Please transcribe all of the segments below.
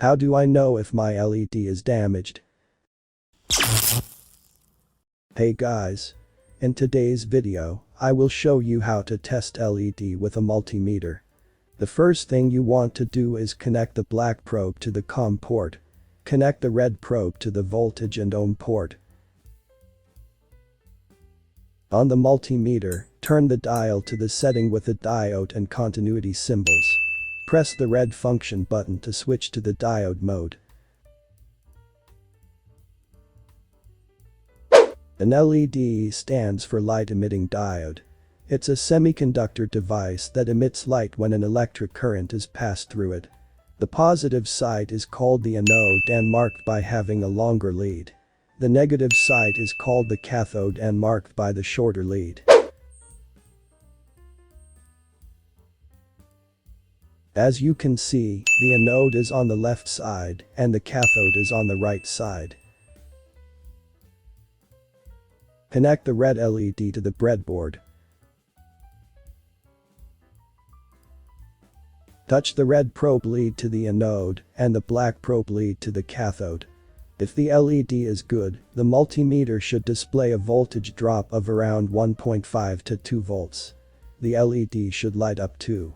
How do I know if my LED is damaged? Hey guys. In today's video, I will show you how to test LED with a multimeter. The first thing you want to do is connect the black probe to the COM port. Connect the red probe to the voltage and ohm port. On the multimeter, turn the dial to the setting with the diode and continuity symbols. Press the red function button to switch to the diode mode. An LED stands for light-emitting diode. It's a semiconductor device that emits light when an electric current is passed through it. The positive side is called the anode and marked by having a longer lead. The negative side is called the cathode and marked by the shorter lead. As you can see, the anode is on the left side and the cathode is on the right side. Connect the red LED to the breadboard. Touch the red probe lead to the anode and the black probe lead to the cathode. If the LED is good, the multimeter should display a voltage drop of around 1.5 to 2 volts. The LED should light up too.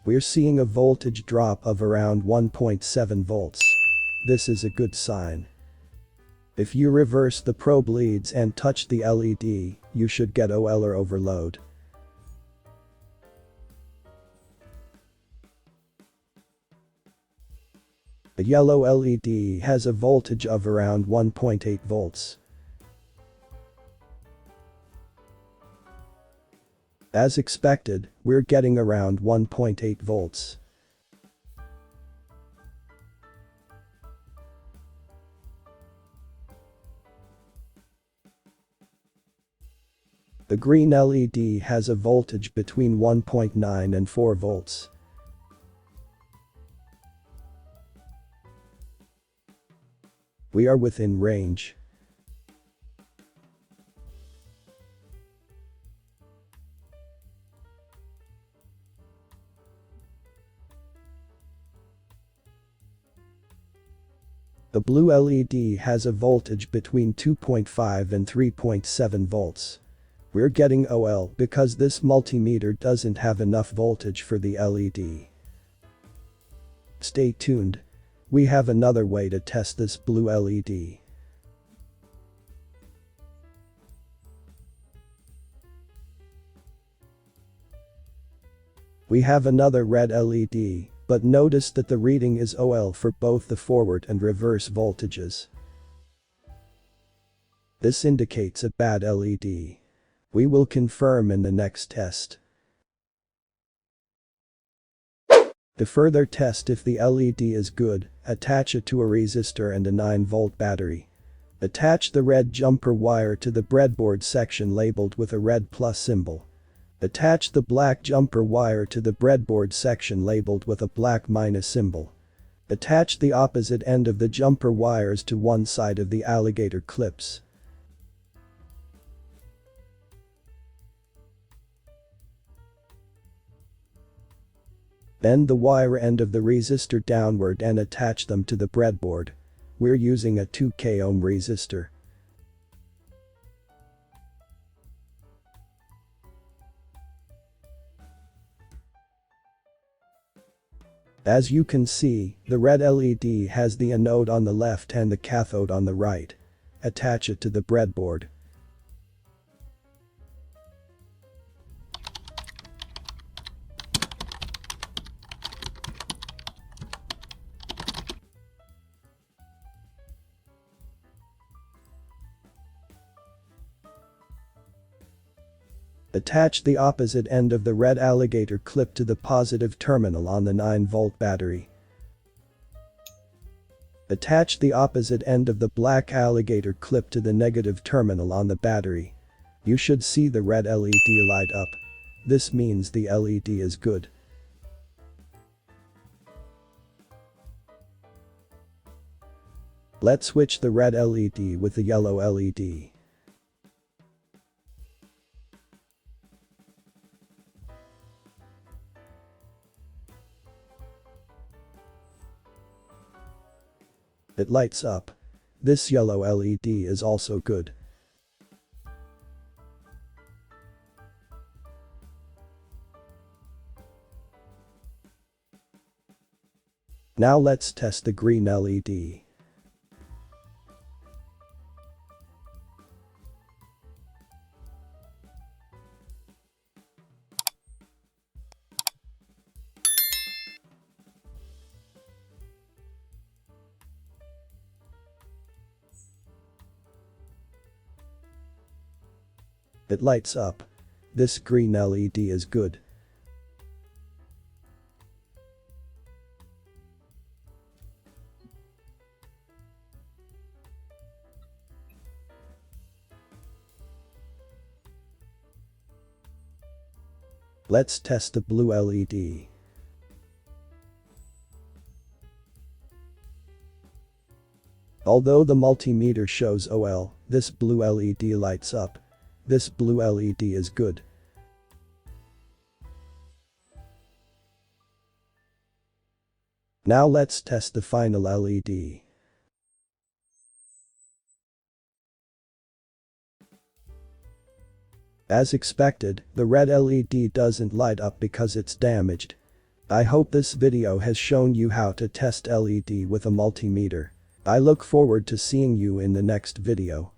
We're seeing a voltage drop of around 1.7 volts. This is a good sign. If you reverse the probe leads and touch the LED, you should get OL or overload. A yellow LED has a voltage of around 1.8 volts. As expected, we're getting around 1.8 volts. The green LED has a voltage between 1.9 and 4 volts. We are within range. The blue LED has a voltage between 2.5 and 3.7 volts. We're getting OL because this multimeter doesn't have enough voltage for the LED. Stay tuned. We have another way to test this blue LED. We have another red LED, but notice that the reading is OL for both the forward and reverse voltages. This indicates a bad LED. We will confirm in the next test. To further test if the LED is good, attach it to a resistor and a 9-volt battery. Attach the red jumper wire to the breadboard section labeled with a red plus symbol. Attach the black jumper wire to the breadboard section labeled with a black minus symbol. Attach the opposite end of the jumper wires to one side of the alligator clips. Bend the wire end of the resistor downward and attach them to the breadboard. We're using a 2K ohm resistor. As you can see, the red LED has the anode on the left and the cathode on the right. Attach it to the breadboard. Attach the opposite end of the red alligator clip to the positive terminal on the 9-volt battery. Attach the opposite end of the black alligator clip to the negative terminal on the battery. You should see the red LED light up. This means the LED is good. Let's switch the red LED with the yellow LED. It lights up. This yellow LED is also good. Now let's test the green LED. It lights up. This green LED is good. Let's test the blue LED. Although the multimeter shows OL, this blue LED lights up. This blue LED is good. Now let's test the final LED. As expected, the red LED doesn't light up because it's damaged. I hope this video has shown you how to test LED with a multimeter. I look forward to seeing you in the next video.